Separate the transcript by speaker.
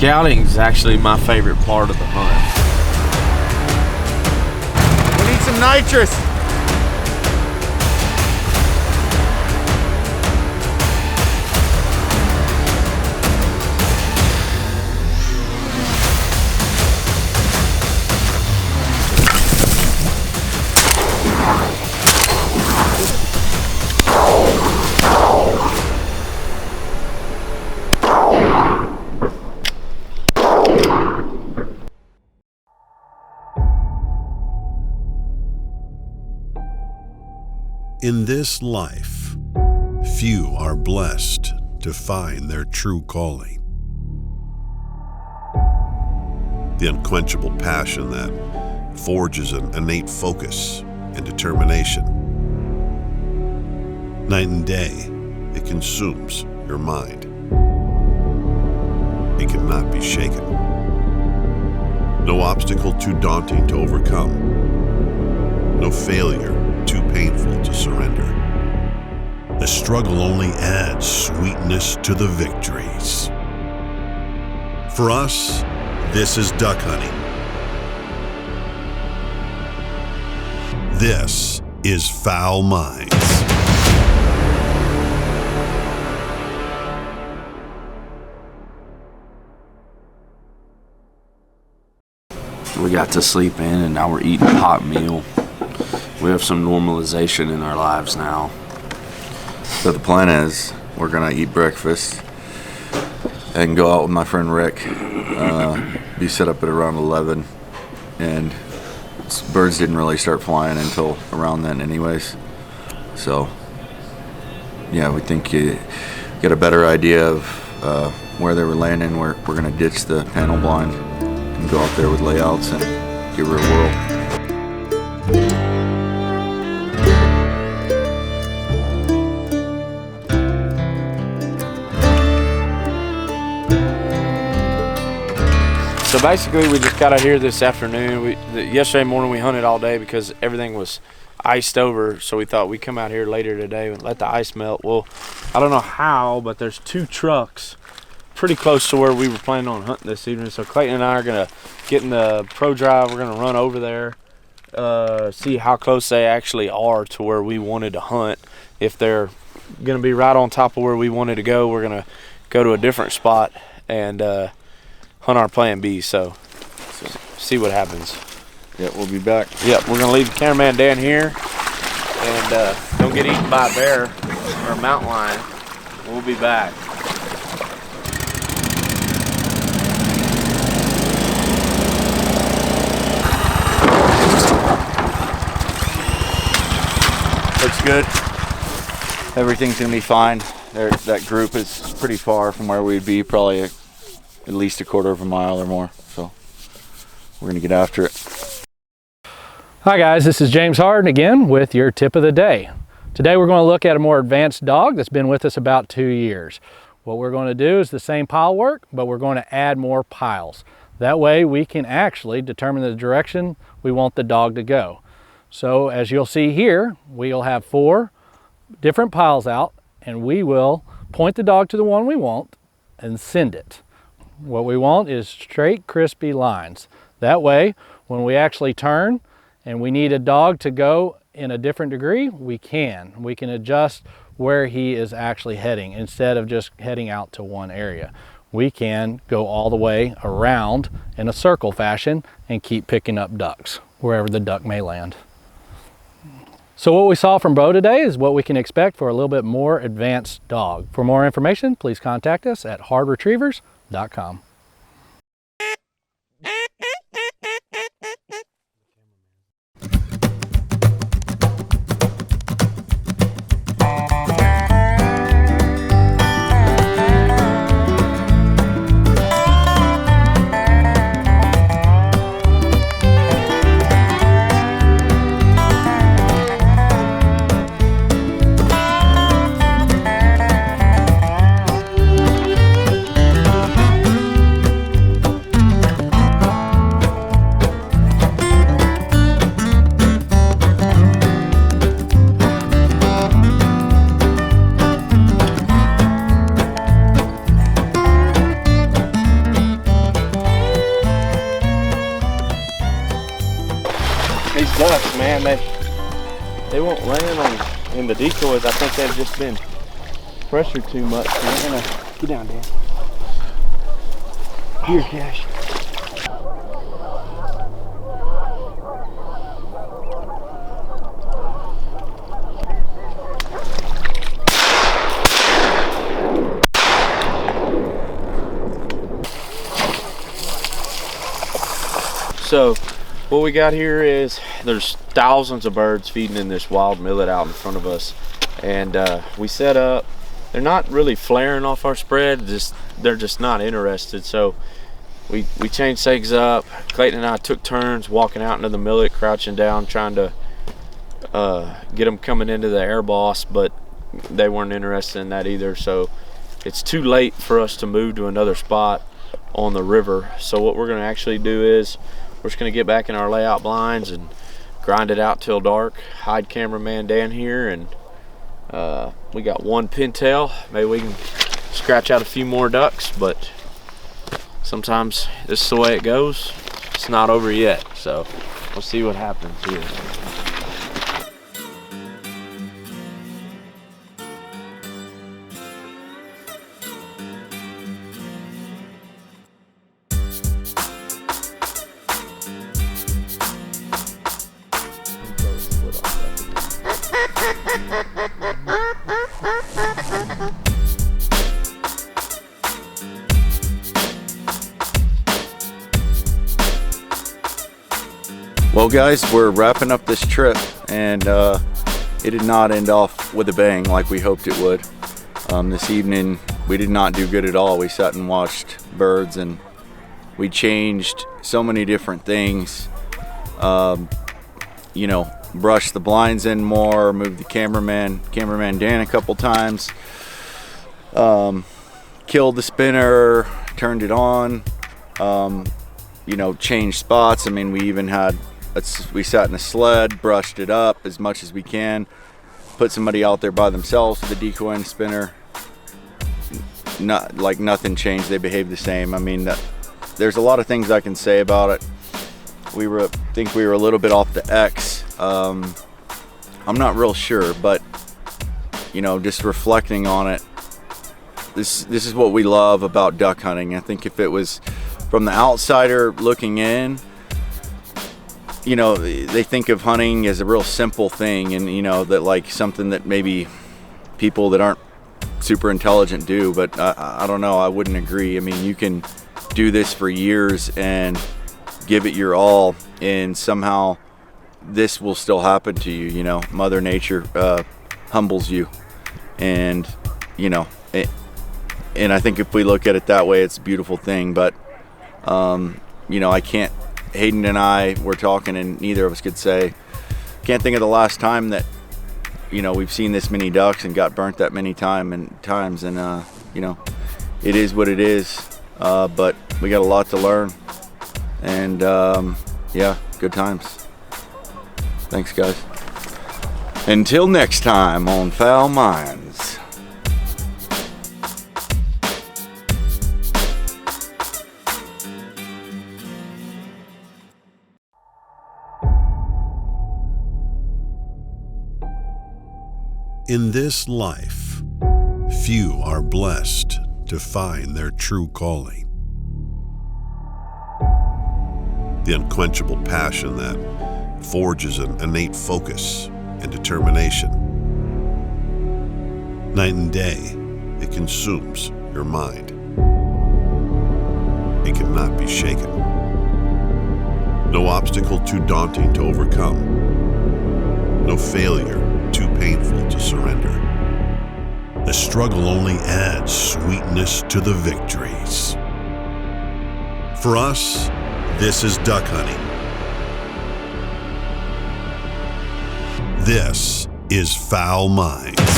Speaker 1: Scouting is actually my favorite part of the hunt.
Speaker 2: We need some nitrous.
Speaker 3: In this life, few are blessed to find their true calling. The unquenchable passion that forges an innate focus and determination. Night and day, it consumes your mind. It cannot be shaken. No obstacle too daunting to overcome. No failure too painful to surrender. The struggle only adds sweetness to the victories. For us, this is duck hunting. This is Foul Minds.
Speaker 1: We got to sleep in and now we're eating a hot meal. We have some normalization in our lives now. So the plan is we're gonna eat breakfast and go out with my friend Rick. Be set up at around 11, and birds didn't really start flying until around then anyways. So yeah, we think you get a better idea of where they were landing. We're gonna ditch the panel blind and go out there with layouts and give her a whirl. So basically, we just got out here this afternoon. Yesterday morning we hunted all day because everything was iced over, so we thought we'd come out here later today and let the ice melt. Well, I don't know how, but there's 2 trucks pretty close to where we were planning on hunting this evening. So Clayton and I are gonna get in the Pro Drive. We're gonna run over there, see how close they actually are to where we wanted to hunt. If they're gonna be right on top of where we wanted to go, we're gonna go to a different spot and hunt our plan B, so see what happens.
Speaker 2: Yeah, we'll be back.
Speaker 1: Yep, we're gonna leave the cameraman down here and don't get eaten by a bear or a mountain lion. We'll be back.
Speaker 2: Looks good. Everything's gonna be fine. That group is pretty far from where we'd be, probably at least a quarter of a mile or more, so we're gonna get after it.
Speaker 4: Hi guys, this is James Harden again with your tip of the day. Today we're going to look at a more advanced dog that's been with us about 2 years. What we're going to do is the same pile work, but we're going to add more piles. That way we can actually determine the direction we want the dog to go. So as you'll see here, we'll have 4 different piles out, and we will point the dog to the one we want and send it. What we want is straight, crispy lines. That way, when we actually turn and we need a dog to go in a different degree, we can. We can adjust where he is actually heading instead of just heading out to one area. We can go all the way around in a circle fashion and keep picking up ducks wherever the duck may land. So what we saw from Bo today is what we can expect for a little bit more advanced dog. For more information, please contact us at hardretrievers.com.
Speaker 1: ducks, man. They won't land in the decoys. I think they've just been pressured too much. So we're gonna get down, Dan. Here, Cash. So what we got here is there's thousands of birds feeding in this wild millet out in front of us, and we set up. They're not really flaring off our spread, they're just not interested. So we changed things up. Clayton and I took turns walking out into the millet, crouching down, trying to get them coming into the air boss, but they weren't interested in that either. So it's too late for us to move to another spot on the river. So what we're going to actually do is we're just going to get back in our layout blinds and grind it out till dark. Hide cameraman Dan here, and we got one pintail. Maybe we can scratch out a few more ducks, but sometimes this is the way it goes. It's not over yet, so we'll see what happens here.
Speaker 2: Well guys, we're wrapping up this trip, and it did not end off with a bang like we hoped it would. This evening we did not do good at all. We sat and watched birds, and we changed so many different things. You know, brushed the blinds in more, moved the cameraman Dan a couple times, killed the spinner, turned it on, you know, changed spots. I mean, we even had we sat in a sled, brushed it up as much as we can, put somebody out there by themselves with a decoy and spinner. Not like nothing changed. They behaved the same. I mean, there's a lot of things I can say about it. Think we were a little bit off the X. I'm not real sure, but you know, just reflecting on it, this is what we love about duck hunting. I think if it was from the outsider looking in, you know, they think of hunting as a real simple thing, and you know, that like something that maybe people that aren't super intelligent do, but I don't know, I wouldn't agree. I mean, you can do this for years and give it your all, and somehow this will still happen to you. You know, Mother Nature humbles you, and you know, and I think if we look at it that way, it's a beautiful thing. But you know, Hayden and I were talking, and neither of us could say, can't think of the last time that, you know, we've seen this many ducks and got burnt that many times, and you know, it is what it is, but we got a lot to learn, and yeah, good times. Thanks guys. Until next time on Foul Minds.
Speaker 3: In this life, few are blessed to find their true calling. The unquenchable passion that forges an innate focus and determination. Night and day, it consumes your mind. It cannot be shaken. No obstacle too daunting to overcome. No failure too painful to surrender. The struggle only adds sweetness to the victories. For us, this is duck hunting. This is Foul Minds.